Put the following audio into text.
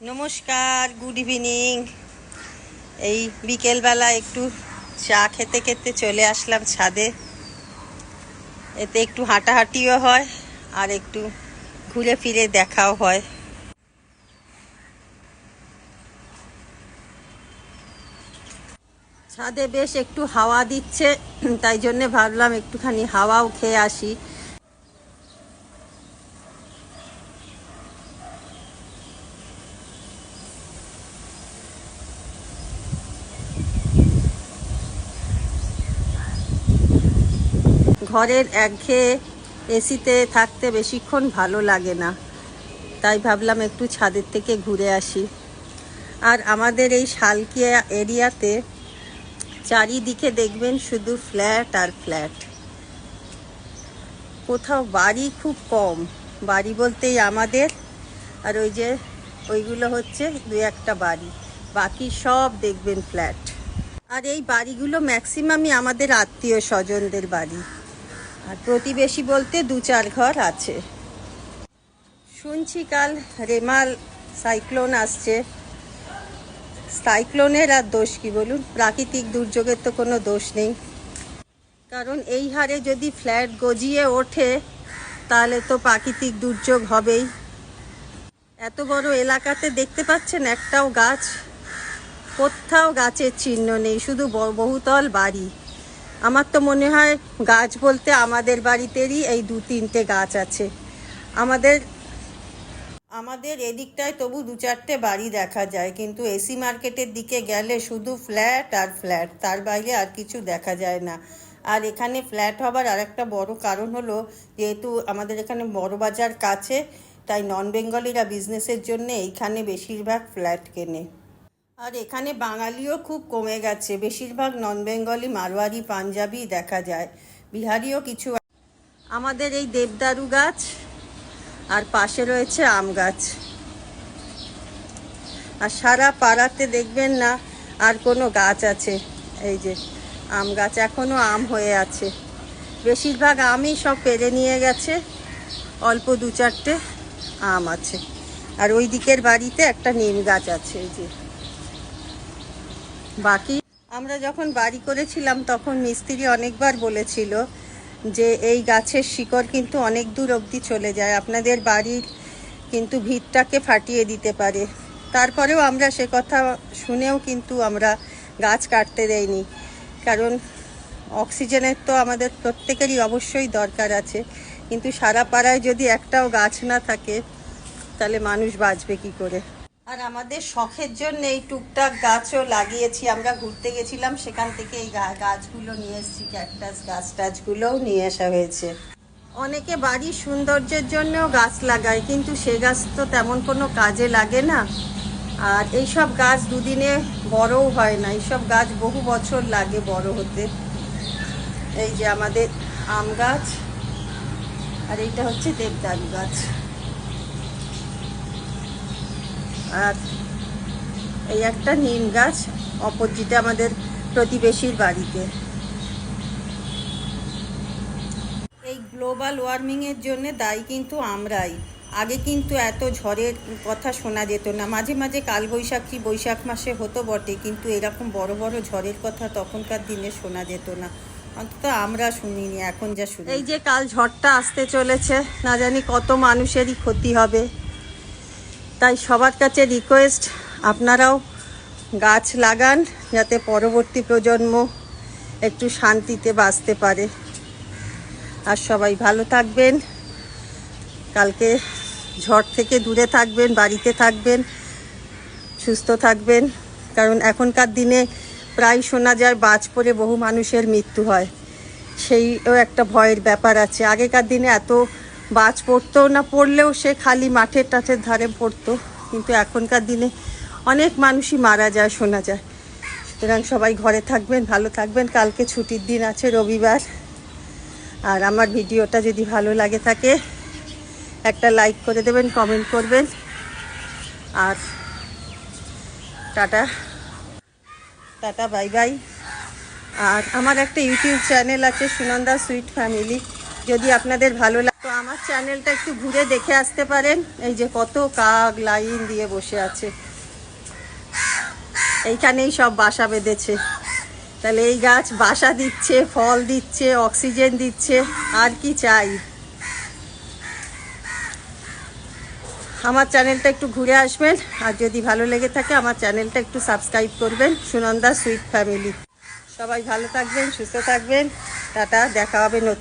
নমস্কার, good evening. এই বিকেলবেলা একটু চা খেতে খেতে চলে আসলাম ছাদে। এতে একটু হাঁটাহাঁটিও হয় আর একটু ঘুরে ফিরে দেখাও হয়। ছাদে বেশ একটু হাওয়া দিচ্ছে, তাই জন্যে ভাবলাম একটুখানি হাওয়াও খেয়ে আসি। ঘরের একঘেয়ে এসিতে থাকতে বেশিক্ষণ ভালো লাগে না, তাই ভাবলাম একটু ছাদের থেকে ঘুরে আসি। আর আমাদের এই শালকিয়া এরিয়াতে চারিদিকে দেখবেন শুধু ফ্ল্যাট আর ফ্ল্যাট, কোথাও বাড়ি খুব কম। বাড়ি বলতেই আমাদের, আর ওই যে ওইগুলো হচ্ছে দু একটা বাড়ি, বাকি সব দেখবেন ফ্ল্যাট। আর এই বাড়িগুলো ম্যাক্সিমামই আমাদের আত্মীয় স্বজনদের বাড়ি, আর প্রতিবেশী বলতে দু চার ঘর আছে। শুনছি কাল রেমাল সাইক্লোন আসছে। সাইক্লোনের আর দোষ কি বলুন, প্রাকৃতিক দুর্যোগের তো কোনো দোষ নেই। কারণ এই হারে যদি ফ্ল্যাট গজিয়ে ওঠে তাহলে তো প্রাকৃতিক দুর্যোগ হবেই। এত বড় এলাকাতে দেখতে পাচ্ছেন একটাও গাছ, কোথাও গাছের চিহ্ন নেই, শুধু বহুতল বাড়ি। আমার তো মনে হয় গাছ বলতে আমাদের বাড়িতেরই এই দু তিনটে গাছ আছে। আমাদের এদিকটায় তবু দু চারটে বাড়ি দেখা যায়, কিন্তু এসি মার্কেটের দিকে গেলে শুধু ফ্ল্যাট আর ফ্ল্যাট, তার বাইরে আর কিছু দেখা যায় না। আর এখানে ফ্ল্যাট হবার আরেকটা বড় কারণ হলো, যেহেতু আমাদের এখানে বড় বাজার কাছে, তাই নন বেঙ্গলিরা বিজনেসের জন্য এইখানে বেশিরভাগ ফ্ল্যাট কেনে। আর এখানে বাঙালিও খুব কমে গেছে, বেশিরভাগ নন বেঙ্গলি, মারোয়ারি, পাঞ্জাবি দেখা যায়, বিহারিও কিছু। আমাদের এই দেবদারু গাছ আর পাশে রয়েছে আম গাছ। আর সারা পাড়াতে দেখবেন না আর কোনো গাছ আছে। এই যে আম গাছ, এখনো আম হয়ে আছে। বেশিরভাগ আমই সব পেরে নিয়ে গেছে, অল্প দু চারটে আম আছে। আর ওই দিকের বাড়িতে একটা নিম গাছ আছে। এই যে বাকি, আমরা যখন বাড়ি করেছিলাম তখন মিস্ত্রি অনেকবার বলেছিল যে এই গাছের শিকড় কিন্তু অনেক দূর অবধি চলে যায়, আপনাদের বাড়ির কিন্তু ভিতটাকে ফাটিয়ে দিতে পারে। তারপরেও আমরা সে কথা শুনেও কিন্তু আমরা গাছ কাটতে দেইনি, কারণ অক্সিজেনের তো আমাদের প্রত্যেকেরই অবশ্যই দরকার আছে। কিন্তু সারা পাড়ায় যদি একটাও গাছ না থাকে তাহলে মানুষ বাঁচবে কি করে। আর আমাদের শখের জন্য এই টুকটাক গাছও লাগিয়েছি। আমরা ঘুরতে গেছিলাম, সেখান থেকে এই গাছগুলো নিয়ে এসেছি, ক্যাকটাস গাছ টাছগুলোও নিয়ে আসা হয়েছে। অনেকে বাড়ির সৌন্দর্যের জন্যও গাছ লাগায়, কিন্তু সে গাছ তো তেমন কোনো কাজে লাগে না। আর এইসব গাছ দুদিনে বড়ও হয় না, এইসব গাছ বহু বছর লাগে বড় হতে। এই যে আমাদের আম গাছ, আর এইটা হচ্ছে দেবদারু গাছ। আর এই একটা নিম গাছ অপোজিটে আমাদের প্রতিবেশীর বাড়িতে। এই গ্লোবাল ওয়ার্মিংয়ের জন্য দায়ী কিন্তু আমরাই। আগে কিন্তু এত ঝড়ের কথা শোনা যেত না, মাঝে মাঝে কালবৈশাখী বৈশাখ মাসে হতো বটে, কিন্তু এরকম বড় বড় ঝড়ের কথা তখনকার দিনে শোনা যেত না, অন্তত আমরা শুনিনি। এখন যা শুনি, এই যে কাল ঝড়টা আসতে চলেছে, না জানি কত মানুষেরই ক্ষতি হবে। তাই সবার কাছে রিকোয়েস্ট, আপনারাও গাছ লাগান, যাতে পরবর্তী প্রজন্ম একটু শান্তিতে বাঁচতে পারে। আর সবাই ভালো থাকবেন, কালকে ঝড় থেকে দূরে থাকবেন, বাড়িতে থাকবেন, সুস্থ থাকবেন। কারণ এখনকার দিনে প্রায় শোনা যায় বাজ পড়ে বহু মানুষের মৃত্যু হয়, সেইও একটা ভয়ের ব্যাপার আছে। আগেকার দিনে এত বাজ পড়তো না, পড়লেও সে খালি মাঠের টাঠের ধারে পড়তো, কিন্তু এখনকার দিনে অনেক মানুষই মারা যায় শোনা যায়। সুতরাং সবাই ঘরে থাকবেন, ভালো থাকবেন। কালকে ছুটির দিন আছে, রবিবার। আর আমার ভিডিওটা যদি ভালো লাগে থাকে একটা লাইক করে দেবেন, কমেন্ট করবেন। আর টাটা টাটা, বাই বাই। আর আমার একটা ইউটিউব চ্যানেল আছে, সুনন্দা সুইট ফ্যামিলি, যদি আপনাদের ভালো লাগে তো আমার আমার চ্যানেলটা একটু ঘুরে দেখে আসতে পারেন। এই যে কত কাক লাইন দিয়ে বসে আছে, এইখানেই সব বাসা বেঁধেছে। তাহলে এই গাছ বাসা দিচ্ছে, ফল দিচ্ছে, অক্সিজেন দিচ্ছে, আর কি চাই। আমার চ্যানেলটা একটু ঘুরে আসবেন, আর যদি ভালো লেগে থাকে আমার চ্যানেলটা একটু সাবস্ক্রাইব করবেন। Sunanda sweet family. সবাই ভালো থাকবেন, সুস্থ থাকবেন। টাটা, দেখা হবে নতুন